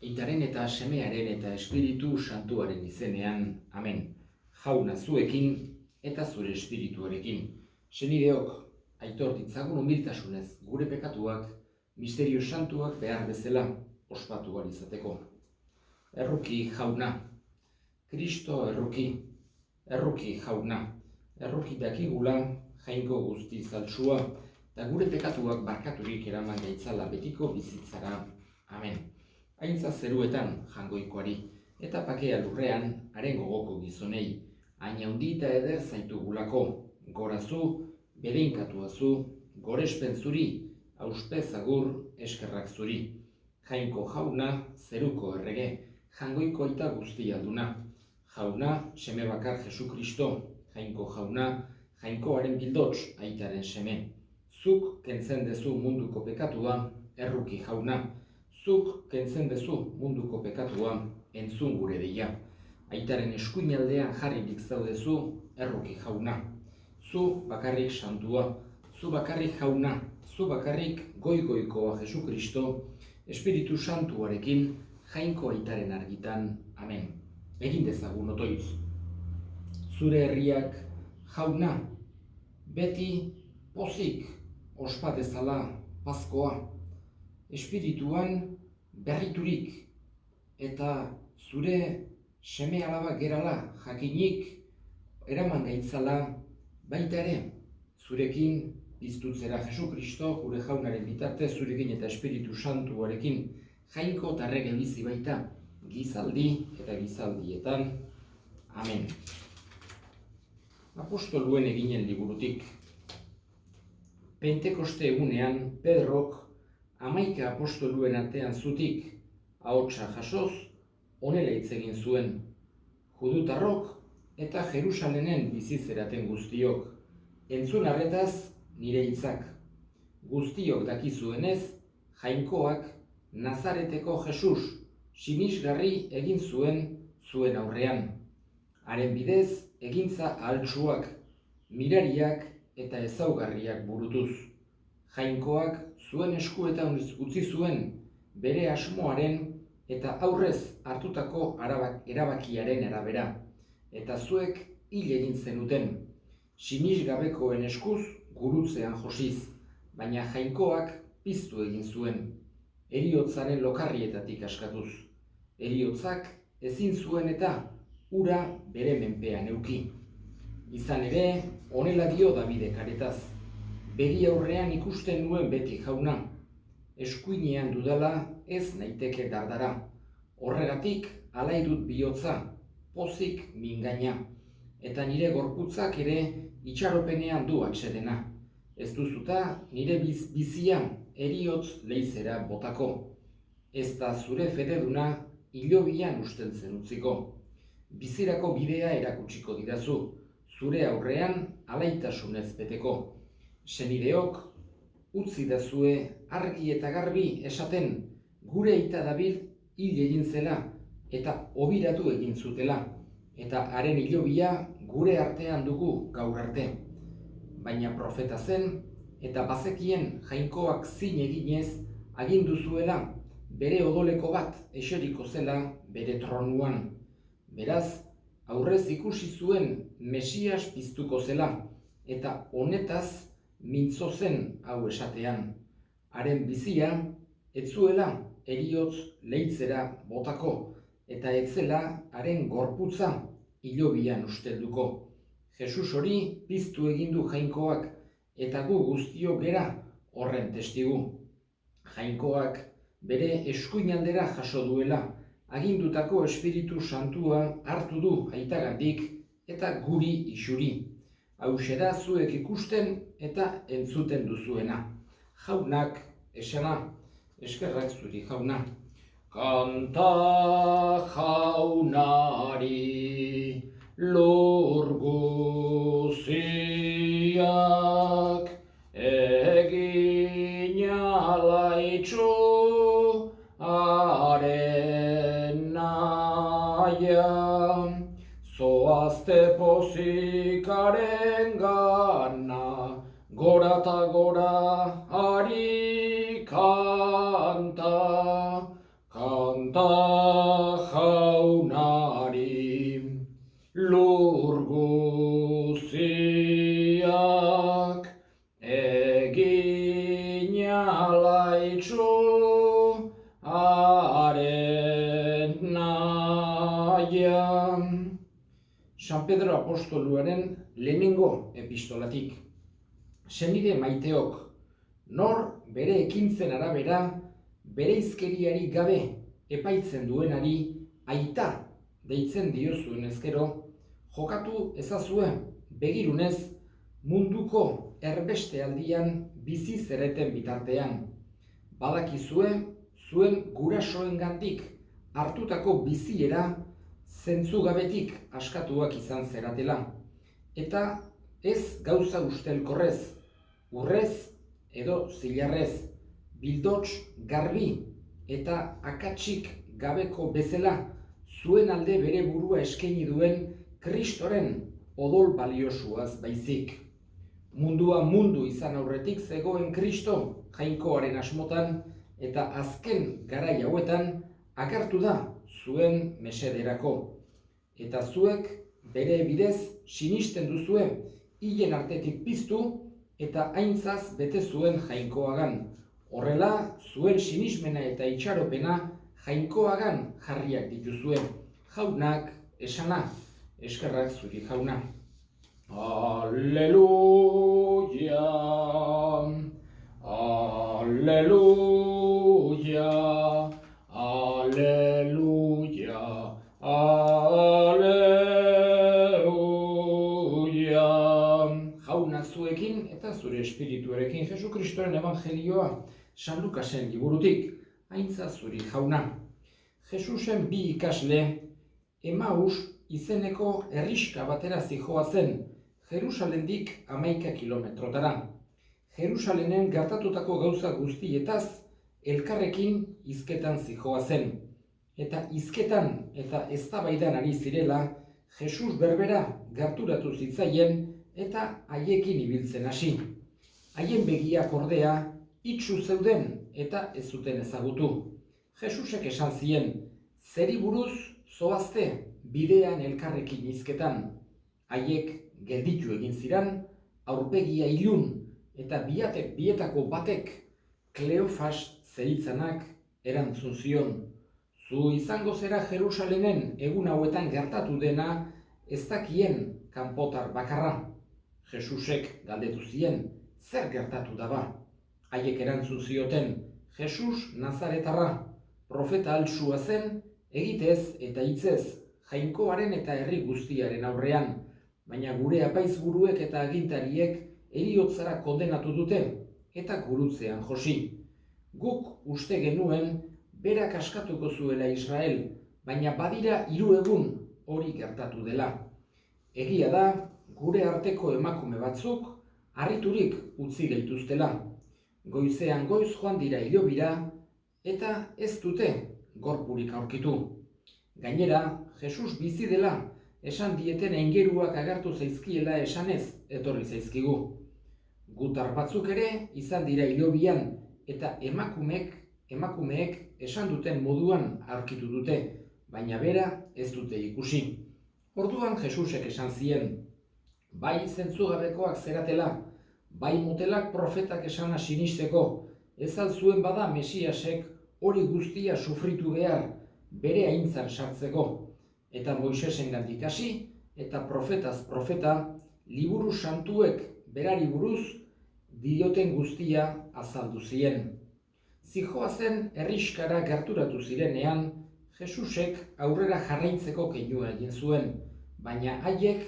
Aitaren eta Semearen eta Espiritu Santuaren izenean, amen. Jauna zuekin eta zure espirituarekin. Senideok, aitor ditzagun humiltasunez gure pekatuak, misterio santuak behar bezala ospatu ahal izateko. Erruki jauna, Kristo erruki jauna, erruki dakigula jainko guzti zaltsua, eta gure pekatuak barkaturik eraman gaitzala betiko bizitzara, amen. Aintza zeruetan jangoikoari, eta pakea lurrean haren gogoko gizonei, hain handi eta eder zaitugulako, gorazu, bedeinkatuazu, gorespen zuri, auspez agur eskerrak zuri. Jainko jauna, zeruko errege, jangoiko aita guztia duna. Jauna, seme bakar Jesu Kristo, jainko jauna, jainkoaren bildots aitaren seme. Zuk kentzen dezu munduko pekatua, erruki jauna. Zuk kentzen dezu munduko pekatua, entzun gure deia. Aitaren eskuinaldean jarririk zaudezu, erruki jauna. Zu bakarrik santua, zu bakarrik jauna, zu bakarrik goikoa Jesu Kristo, Espiritu Santuarekin, jainko aitaren argitan, amen. Egin dezagun otoiz. Zure herriak jauna, beti pozik ospa dezala Paskoa, espirituan berriturik, eta zure seme alaba gerala jakinik eraman gaitzala baita ere, zurekin piztutzera Jesu Kristo, gure jaunaren bitarte, zurekin eta Espiritu Santuarekin jainko eta errege bizi baita, gizaldi eta gizaldietan, amen. Apostoluen eginen liburutik. Pentekoste egunean, Pedrok, 11 apostoluen artean zutik, ahotsa jasoz, honela hitz egin zuen. Judutarrok eta Jerusalenen bizizeraten guztiok, entzun arretaz nire hitzak. Guztiok dakizuenez, jainkoak Nazareteko Jesus sinisgarri egin zuen aurrean. Haren bidez egintza ahaltsuak, mirariak eta ezaugarriak burutuz. Jainkoak zuen eskuetan utzi zuen bere asmoaren eta aurrez hartutako erabakiaren arabera. Eta zuek hil egin zenuten, sinisgabekoen eskuz gurutzean josiz, baina jainkoak piztu egin zuen, heriotzaren lokarrietatik askatuz. Heriotzak ezin zuen eta ura bere menpean euki. Izan ere, honela dio Davide karetaz, begi aurrean ikusten nuen beti jauna, eskuinean dudala ez naiteke dardara, horregatik alai dut bihotza, pozik mingaina, eta nire gorputzak ere itxaropenean du atsedena. Ez duzuta nire bizia heriotz leizera botako, ez da zure fededuna hilobian usteltzen utziko. Bizirako bidea erakutsiko didazu, zure aurrean alaitasunez beteko. Senideok, utzi dazue argi eta garbi esaten, gure aita dabil hil egin zela eta obiratu egin zutela, eta haren hilobia gure artean dugu gaur arte. Baina profeta zen eta bazekien jainkoak zin eginez agindu zuela, bere odoleko bat eseriko zela bere tronuan. Beraz, aurrez ikusi zuen Mesias piztuko zela, eta honetaz mintzo zen hau esatean. Haren bizia, ez zuela heriotz leitzera botako, eta ez zela haren gorputza hilobian ustelduko. Jesus hori piztu egin du jainkoak, eta gu guztio gera horren testigu. Jainkoak bere eskuinaldera jaso duela, agindutako Espiritu Santua hartu du aitagandik eta guri isuri. Hauxe da zuek ikusten eta entzuten duzuena. Jaunak esana, eskerrak zuri jauna. Kanta jaunari lur guziak egin alaitxu haren naia, zoazte pozikaren gana, gora eta gora ari kanta, kanta. Santa jaunari lur guziak egin alaitzu haren nahian. San Pedro apostoluaren lehenengo epistolatik. Senide maiteok, nor bere ekintzen arabera, bere izkeriari gabe epaitzen duenari aita deitzen diozuen ezkero, jokatu ezazue begirunez munduko erbeste aldian bizi zereten bitartean. Badakizue zuen gurasoengandik hartutako biziera zentzugabetik askatuak izan zeratela. Eta ez gauza ustelkorrez, urrez edo zilarrez, bildots garbi eta akatsik gabeko bezala zuen alde bere burua eskaini duen Kristoren odol baliosuaz baizik. Mundua mundu izan aurretik zegoen Kristo jainkoaren asmotan eta azken garai hauetan agertu da zuen mesederako. Eta zuek bere bidez sinisten duzue hilen artetik piztu eta aintzaz bete zuen jainkoagan. Horrela, zuen sinismena eta itxaropena jainkoagan jarriak dituzue. Jaunak esana, eskerrak zuri jauna. Alleluia, alleluia, alleluia, alleluia. Jauna zuekin eta zure espirituarekin Jesu Kristoren evangelioa San Lukasen liburutik, aintza zuri jauna. Jesusen bi ikasle Emaus izeneko herrixka batera zihoazen, Jerusalendik 11 kilometrotara. Jerusalenen gertatutako gauza guztietaz elkarrekin hizketan zihoazen. Eta hizketan eta eztabaidan ari zirela, Jesus berbera gerturatu zitzaien eta haiekin ibiltzen hasi. Haien begiak ordea itsu zeuden eta ez zuten ezagutu. Jesusek esan zien, zeri buruz zoazte bidean elkarrekin hizketan. Haiek gelditu egin ziran, aurpegia ilun eta bietako batek Kleofas zeritzanak erantzun zion. Zu izango zera Jerusalenen egun hauetan gertatu dena ez dakien kanpotar bakarra. Jesusek galdetu zien, zer gertatu daba? Haiek erantzun zioten, Jesus Nazaretarra, profeta altsua zen, egitez eta hitzez, jainkoaren eta herri guztiaren aurrean, baina gure apaizburuek eta agintariek heriotzara kondenatu dute eta gurutzean josi. Guk uste genuen berak askatuko zuela Israel, baina badira 3 egun hori gertatu dela. Egia da, gure arteko emakume batzuk harriturik utzi gaituztela. Goizean goiz joan dira hilobira eta ez dute gorpurik aurkitu. Gainera, Jesus bizi dela esan dieten aingeruak agertu zaizkiela esanez etorri zaizkigu. Gutar batzuk ere izan dira hilobian eta emakumeek esan duten moduan aurkitu dute, baina bera ez dute ikusi. Orduan Jesusek esan zien, bai zentzugabekoak zeratela, bai motelak profetak esana sinisteko, ez al zuen bada Mesiasek hori guztia sufritu behar bere aintzan sartzeko. Eta Moisesengandik hasi eta profetaz profeta liburu santuek berari buruz dioten guztia azaldu zien. Zihoazen herrixkara gerturatu zirenean, Jesusek aurrera jarraitzeko keinua egin zuen, baina haiek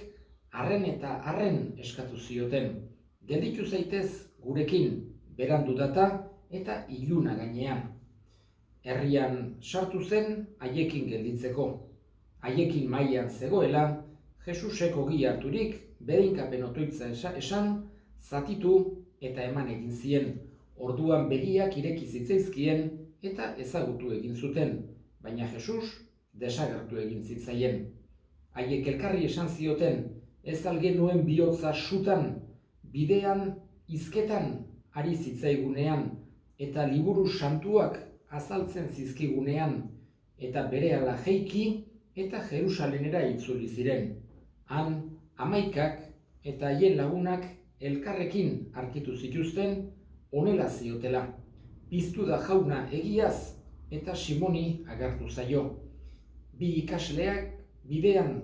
harren eta harren eskatu zioten. Gelditu zaitez gurekin, berandu data eta iluna gainean. Herrian sartu zen haiekin gelditzeko. Haiekin mailan zegoela, Jesusek ogi harturik bedeinkapen otoitza esan, zatitu eta eman egin zien. Orduan begiak ireki zitzaizkien eta ezagutu egin zuten, baina Jesus desagertu egin zitzaien. Haiek elkarri esan zioten, ez al genuen bihotza sutan, bidean hizketan ari zitzaigunean eta liburu santuak azaltzen zizkigunean, eta berehala jeiki eta Jerusalenera itzuli ziren. Han 11 eta haien lagunak elkarrekin aurkitu zituzten honela ziotela: piztu da jauna egiaz eta Simoni agertu zaio. Bi ikasleak bidean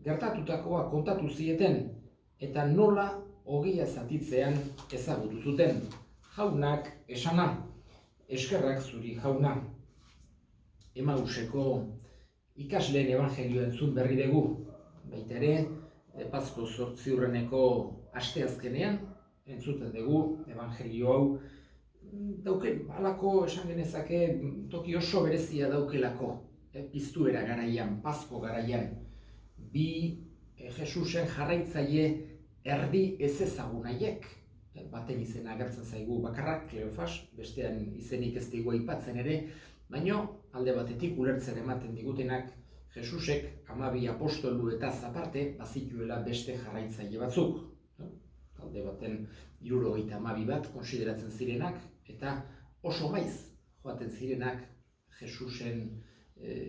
gertatutakoa kontatu zieten eta nola ogia zatitzean ezagutu zuten. Jaunak esana: eskerrak zuri jauna. Emauseko ikasleen ebangelioa entzun berri dugu. Baita ere, Pasko 8. asteazkenean entzuten dugu ebangelio hau. Dauke halako esan genezake toki oso berezia daukelako. Piztuera garaian, Pasko garaian. Bi Jesusen jarraitzaile erdi ezezagun haiek. Baten izena agertzen zaigu bakarrak, Kleofas, bestean izenik ez digu aipatzen ere, baina alde batetik ulertzen ematen digutenak Jesusek 12 apostolu eta aparte bazituela beste jarraitzaile batzuk. Alde baten 72 bat konsideratzen zirenak eta oso maiz joaten zirenak Jesusen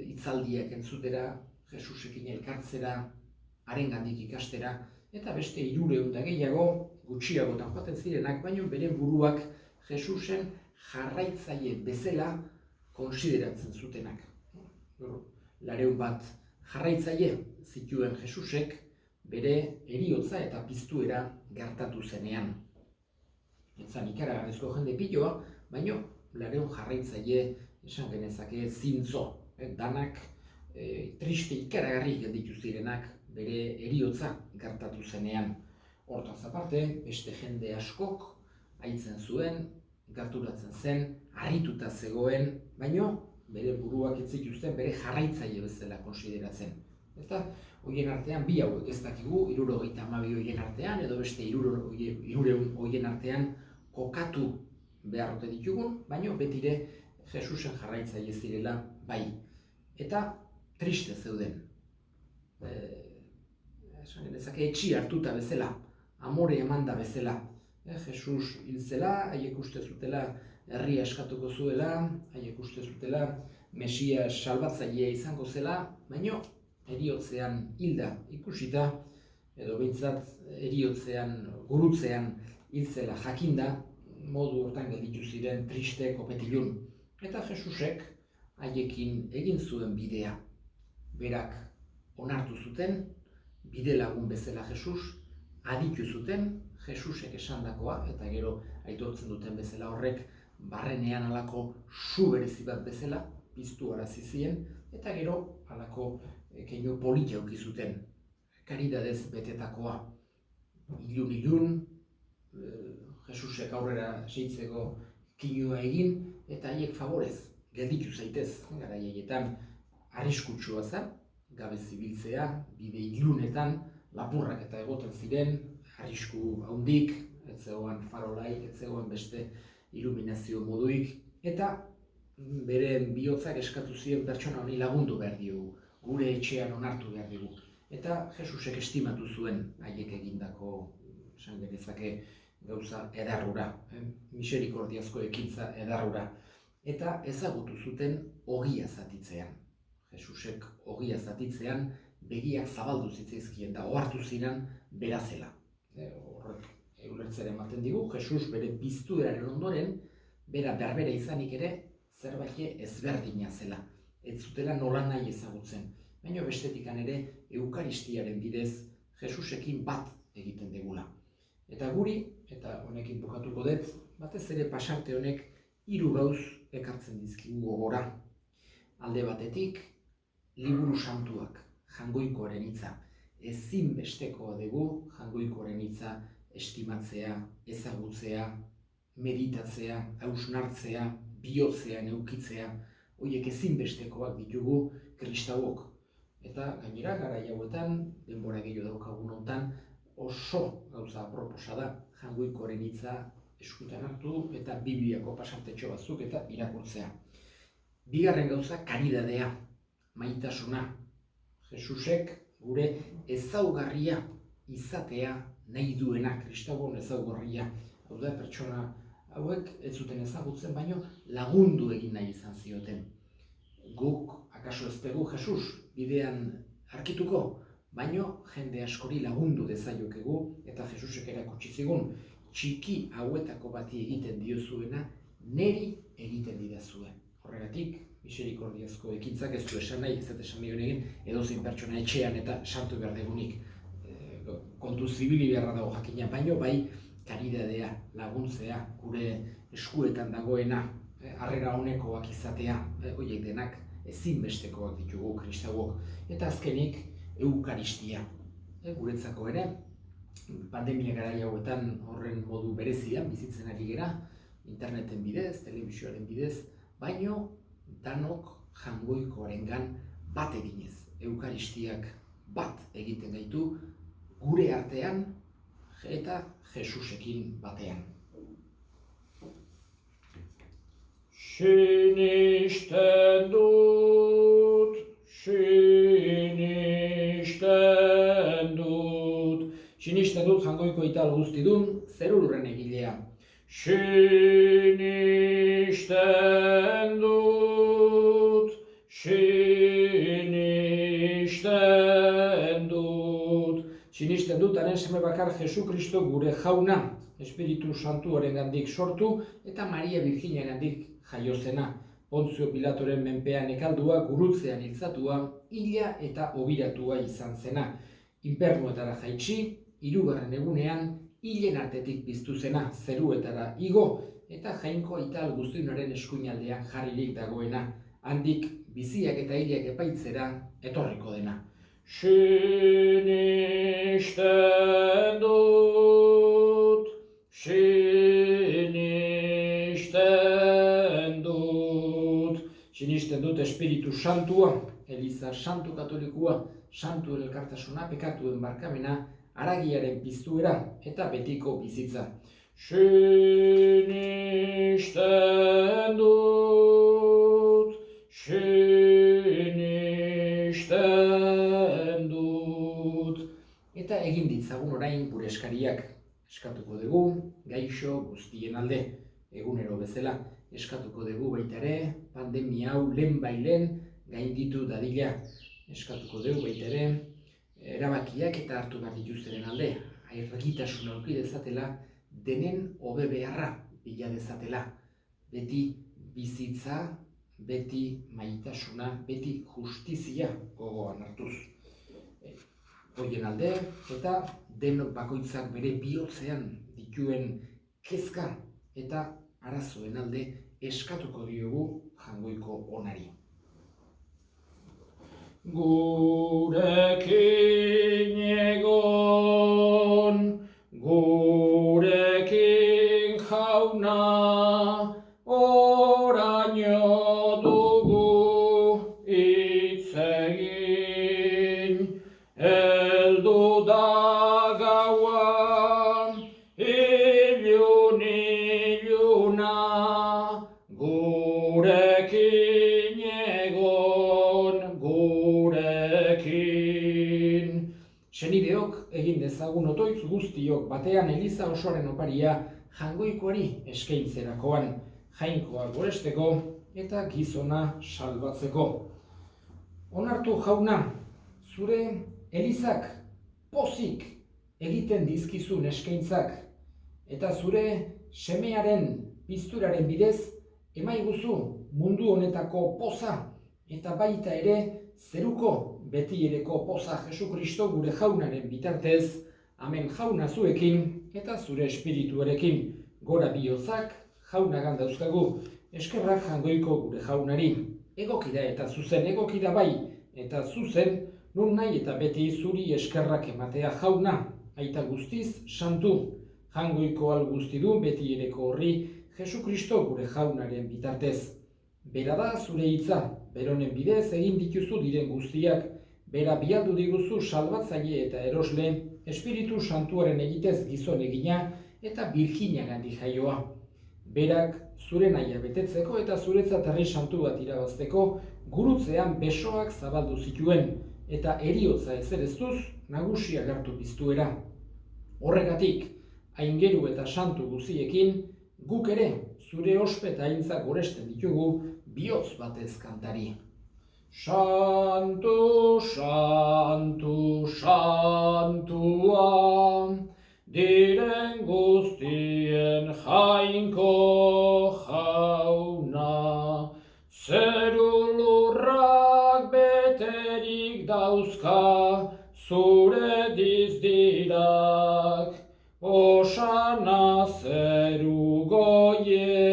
hitzaldiak entzutera, Jesusekin elkartzera, harengandik ikastera, eta beste 300 eta gehiago gutxiagotan joaten zirenak, baina beren buruak Jesusen jarraitzaile bezala konsideratzen zutenak. 200 bat jarraitzaile zituen Jesusek bere heriotza eta piztuera gertatu zenean. Etzan ikaragarrizko jende piloa, baina 200 jarraitzaile esan genezake zintzo. Danak triste ikaragarri gelditu zirenak bere heriotza gertatu zenean. Hortaz aparte, beste jende askok haitzen zuen, gerturatzen zen, harrituta zegoen, baina bere buruak ez zituzten bere jarraitzaile bezala konsideratzen. Eta horien artean bi hauek ez dakigu, 72 horien artean edo beste 300 horien artean kokatu beharrote ditugun, baina betire Jesusen jarraitzaile zirela bai. Eta triste zeuden. Esan genezake etxi hartuta bezala, amore emanda bezala. Jesus hil zela, haiek uste zutela herria eskatuko zuela, haiek uste zutela Mesias salbatzailea izango zela, baina heriotzean hilda ikusita, edo behintzat heriotzean, gurutzean hil zela jakinda, modu hortan gelditu ziren triste kopetilun. Eta Jesusek haiekin egin zuen bidea. Berak onartu zuten, bide lagun bezala Jesus, aditu zuten Jesusek esandakoa, eta gero aitortzen duten bezala horrek barrenean halako su berezi bat bezala piztu arazi zien, eta gero halako keinu polita eduki zuten, karidadez betetakoa. Ilun, Jesusek aurrera seitzeko kinua egin, eta haiek favorez gelditu zaitez, garai haietan arriskutsua zen, gabe zibiltzea, bide ilunetan, lapurrak eta egoten ziren, arrisku handik, ez zegoen farolai, ez zegoen beste iluminazio moduik, eta beren bihotzak eskatu ziren pertsona honi lagundu behar diogu, gure etxean onartu behar dugu. Eta Jesusek estimatu zuen haiek egindako, esan genezake, gauza edarrura, miserikordiazko ekintza edarrura. Eta ezagutu zuten ogia zatitzean. Jesusek ogia zatitzean begiak zabaldu zitzaizkien da ohartu ziren bera zela. Horrek ulertzera ematen digu, Jesus bere piztueraren ondoren, bera berbera izanik ere zerbait ezberdina zela. Ez zutela nolanahi ezagutzen. Baina bestetikan ere Eukaristiaren bidez Jesusekin bat egiten degula. Eta guri, eta honekin bukatuko dut, batez ere pasarte honek 3 gauz ekartzen dizkigu gogora. Alde batetik, liburu santuak, Jangoikoaren hitza. Ezinbestekoa dugu Jangoikoaren hitza estimatzea, ezagutzea, meditatzea, hausnartzea, bihotzean eukitzea, horiek ezinbestekoak ditugu kristauok. Eta gainera, garai hauetan, denbora gehiago daukagun honetan, oso gauza aproposa da Jangoikoaren hitza eskutan hartu eta Bibliako pasartetxo batzuk eta irakurtzea. Bigarren gauza, karidadea, maitasuna. Jesusek gure ezaugarria izatea nahi duena, kristauon ezaugarria. Hau da, pertsona hauek ez zuten ezagutzen, baino lagundu egin nahi izan zioten. Guk akaso ez dugu Jesus bidean arkituko, baino jende askori lagundu dezaiokegu eta Jesusek erakutsi zigun txiki hauetako bati egiten diozuena neri egiten didazue. Horregatik, miserikordiazko ekintzak ez du esan nahi, ez dut esan egin edozein pertsona etxean eta sartu behar degunik kontu zibili beharra dago jakina, baino bai karidadea, laguntzea, gure eskuetan dagoena, harrera honekoak izatea, horiek denak ezinbestekoak ditugu kristauok. Eta azkenik, eukaristia. Guretzako ere, pandemia garai hauetan horren modu berezian bizitzen ari gera, interneten bidez, telebizioaren bidez, baino danok Jangoikoarengan bat eginez. Eukaristiak bat egiten gaitu gure artean eta Jesusekin batean. Sinisten dut, Jangoiko ital guztidun, zerurren egilea. Sinisten dut, Sinisten dut, haren seme bakar Jesu Kristo gure jauna, Espiritu Santuarengandik sortu eta Maria Virginiarengandik jaiozena. Pontzio Pilatoren menpean ekaldua, gurutzean hiltzatua, hila eta obiratua izan zena. Infernuetara jaitsi, 3. egunean, hilen artetik piztu zena, zeruetara igo, eta Jainko ital guztiunaren eskuinaldean jarririk dagoena. Handik biziak eta hilak epaitzera etorriko dena. Sinisten dut, Sinisten dut Espiritu Santua, Eliza Santu Katolikua, Santu elkartasuna, pekatuen barkamena, haragiaren piztuera eta betiko bizitza. Sinisten dut, Eta egin ditzagun orain gure eskariak. Eskatuko dugu, gaixo guztien alde, egunero bezala. Eskatuko dugu baita ere, pandemia hau lehenbailen gainditu dadila. Eskatuko dugu baita ere, erabakiak eta hartu behar dituzteren alde. Argitasuna aurki dezatela, denen hobe beharra bila dezatela. Beti bizitza, beti maitasuna, beti justizia gogoan hartuz. Horien alde, eta denok bakoitzak bere bihotzean dituen kezka eta arazoen alde eskatuko diogu Jangoiko onari. Gurekin egon, gurekin jauna, oraino dugu hitz egin, heldu da gaua, iluna, gurekin egon, gurekin. Senideok egin dezagun otoitz guztiok batean Eliza osoaren oparia Jangoikoari eskaintzerakoan, Jainkoa goresteko eta gizona salbatzeko. Onartu jauna, zure Elizak pozik egiten dizkizun eskaintzak eta zure semearen pizturaren bidez emaiguzu mundu honetako poza eta baita ere zeruko betiereko poza Jesu Kristo gure jaunaren bitartez, amen jauna zuekin eta zure espirituarekin. Gora bihotzak jaunagan dauzkagu, eskerrak Jangoiko gure jaunari. Egokida eta zuzen, egokida bai eta zuzen, nun nahi eta beti zuri eskerrak ematea jauna, aita guztiz santu. Jangoiko al guztidu beti ereko horri, Jesu Kristo gure jaunaren bitartez. Bera da zure hitza, beronen bidez egin dituzu diren guztiak, bera bialdu diguzu salbatzaile eta erosle, Espiritu Santuaren egitez gizon egina eta Virginiagandik jaioa. Berak zure nahia betetzeko eta zuretzat herri santu bat irabazteko gurutzean besoak zabaldu zituen eta heriotza ezereztuz nagusi agertu piztuera. Horregatik, aingeru eta santu guziekin, guk ere zure ospe eta aintzak goresten ditugu bihotz batez kantari. Santu, santu, santua, diren guztien jainko jauna. Zeru lurrak beterik dauzka, zure dizdirak, osana zeru goienetan,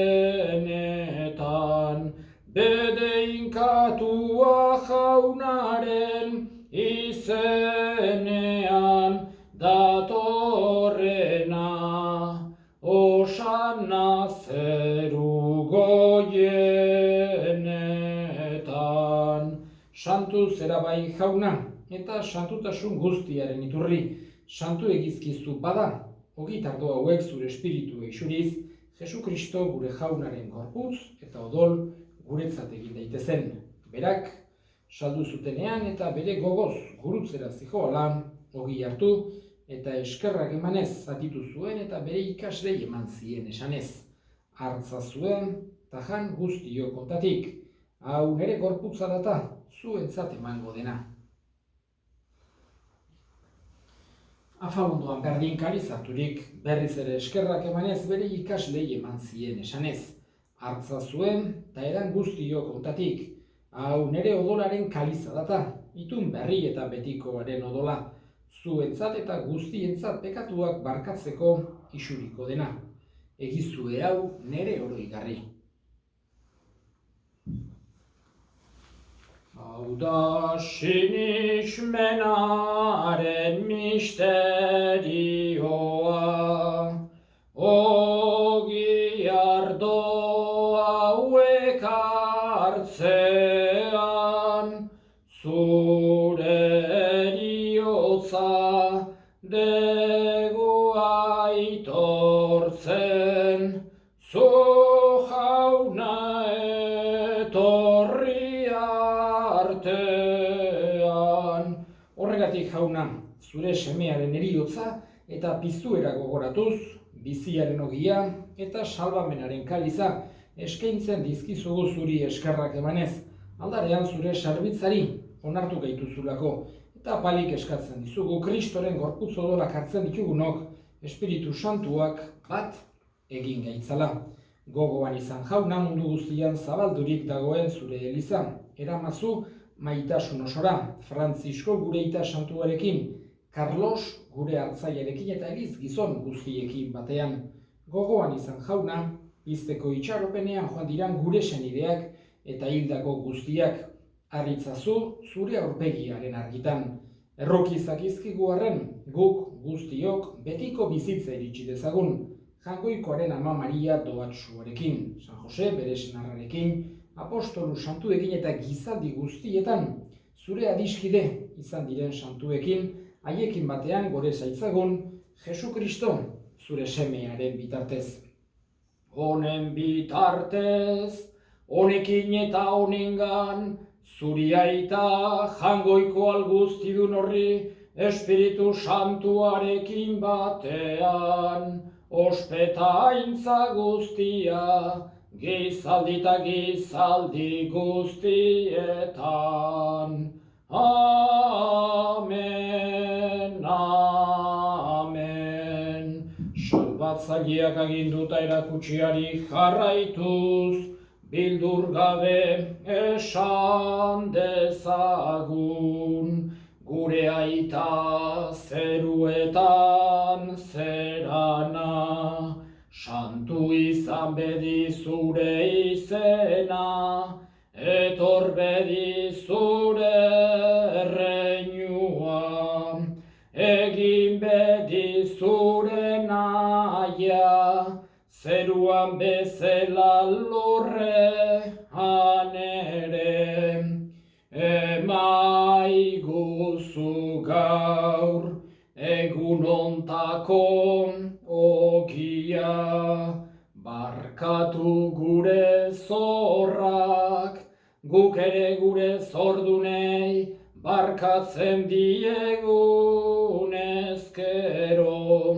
bedeinkatua jaunaren izenean datorrena, osana zeru goienetan. Santu zera bai jauna, eta santutasun guztiaren iturri, santu egizkizu bada, ogi ardo hauek zure espiritu eixuriz, Jesukristo gure jaunaren gorputz eta odol guretzat egin daitezen. Berak, saldu zutenean eta bere gogoz gurutzera zihoala, ogi hartu eta eskerrak emanez zatitu zuen eta bere ikaslei eman zien esanez. Hartza zuen, tajan guztio kontatik, hau nere gorputza data, zuentzat emango dena. Afalondoan berdin kalizaturik, berriz ere eskerrak emanez bere ikaslei eman zien esanez. Hartza zuen, eta edan guztio kontatik, hau nere odolaren kaliza data, itun berri eta betikoaren odola, zuentzat eta guztientzat pekatuak barkatzeko isuriko dena. Egizue hau nere oroigarri. Hau da sinismenaren misterioa, ogi ardo hauek hartzean, zure eriotza degu aitortzen, zu jauna etorri artean. Horregatik jauna, zure semearen eriotza eta piztuera gogoratuz, biziaren ogia eta salbamenaren kaliza eskaintzen dizkizugu zuri eskerrak emanez, aldarean zure sarbitzari onartu gaituzulako, eta palik eskatzen dizugu Kristoren gorputz odolak hartzen ditugunok Espiritu Santuak bat egin gaitzala. Gogoan izan jauna, mundu guztian zabaldurik dagoen zure eliza, eramazu maitasun osora, Frantzisko gure ita santuarekin, Carlos gure hartzaiarekin eta eliz gizon guztiekin batean. Gogoan izan jauna, pizteko itxaropenean joan diran gure senideak eta hildako guztiak, harritzazu zure aurpegiaren argitan. Errokizak izkigu arren, guk guztiok betiko bizitza iritsi dezagun, Jangoikoaren Ama Maria doatsuarekin, San Jose bere senarrarekin, apostolu santuekin eta gizaldi guztietan, zure adiskide izan diren santuekin, haiekin batean gore zaitzagun, Jesukristo zure semearen bitartez. Honen bitartez, honekin eta honengan, zuri aita jangoiko alguztidun horri, Espiritu Santuarekin batean, ospetaintza guztia, gizaldi eta gizaldi guztietan. Amen, amen. Salbatzaileak aginduta erakutsiari jarraituz, bildur gabe esan dezagun, gure aita zeruetan zerana, santu izan bedi zure izena, etor bedi zure erreinua, egin bedi zure naia, zeruan bezala lurrean ere, emaiguzu gaur egun ontako ogia, barkatu gure zorrak, guk ere gure zordunei barkatzen diegun ezkero,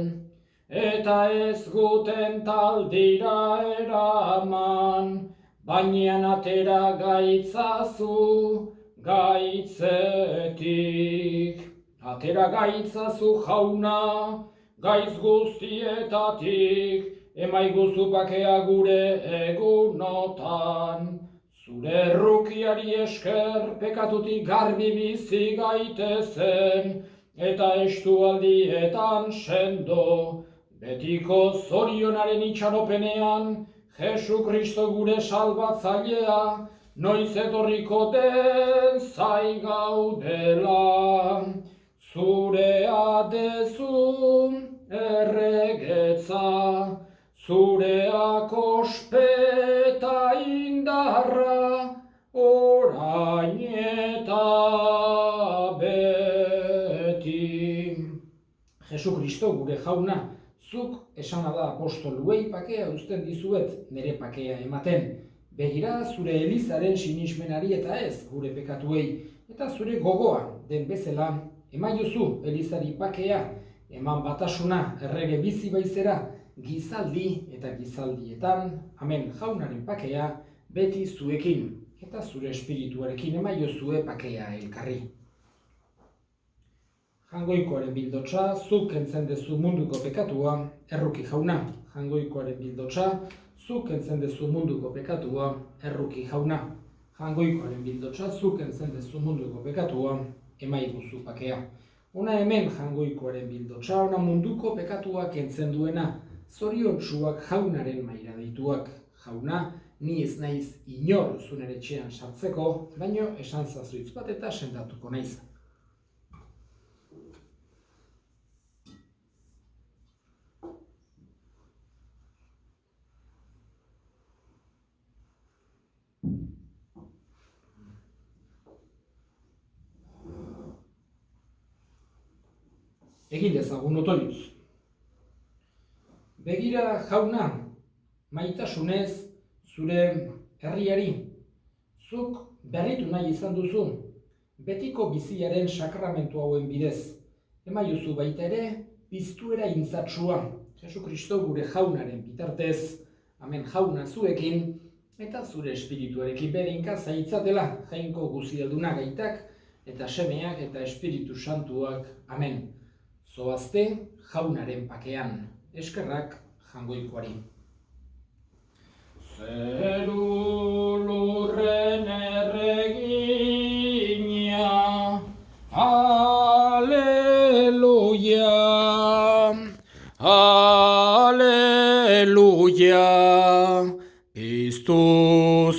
eta ez guten taldira eraman, baina atera gaitzazu gaitzetik. Atera gaitzazu jauna, gaitz guztietatik, emaiguzu bakea gure egunotan. Zure errukiari esker pekatutik garbi bizi gaitezen, eta estualdietan sendo. Betiko zorionaren itxaropenean, Jesu Kristo gure salbatzailea, noiz etorriko den zai gaudela. Zurea dezu erregetza, zureak ospeta indarra, orain eta beti. Jesu Kristo gure jauna, zuk esana da apostoluei pakea uzten dizuet nire pakea ematen. Begira zure elizaren sinismenari eta ez gure pekatuei, eta zure gogoa den bezala emaiozu elizari pakea, eman batasuna errege bizi baizera, gizaldi eta gizaldietan, amen jaunaren pakea beti zuekin, eta zure espirituarekin emaiozue pakea elkarri. Jangoikoaren bildotsa, zuk kentzen dezu munduko pekatua, erruki jauna. Jangoikoaren bildotsa, zuk kentzen dezu munduko pekatua, erruki jauna. Jangoikoaren bildotsa, zuk kentzen dezu munduko pekatua, emaiguzu pakea. Ona hemen jangoikoaren bildotsa, ona munduko pekatua kentzen duena, zoriontsuak jaunaren maira deituak. Jauna, ni ez naiz inor zunere etxean sartzeko, baino esan zazuitz bat eta sendatuko naiz. Egin dezagun otoiuz. Begira jauna, maitasunez zure herriari, zuk berritu nahi izan duzu, betiko biziaren sakramentu hauen bidez, emaiozu baita ere, piztuera intzatsua, Jesu Kristo gure jaunaren bitartez, amen jauna zuekin, eta zure espirituarekin berinka zaitzatela, jainko guzialduna gaitak, eta semeak eta espiritu santuak, amen. Zoazte jaunaren pakean, eskerrak jangoikoari. Zeru lurren erregina, aleluia, aleluia. Piztu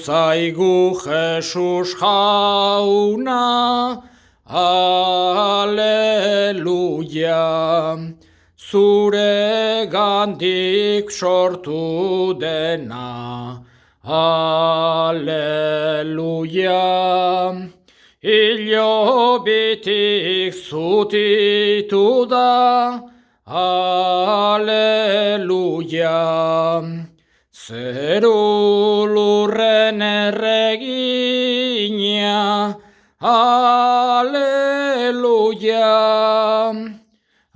zaigu Jesus jauna, aleluia. Zure gandik sortu dena, aleluia. Ilobitik zutitu da, aleluia. Zeru lurren erregina, aleluia.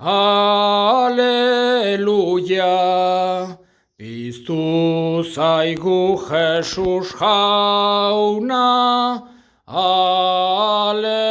Aleluia, piztu zaigu Jesus jauna, aleluia.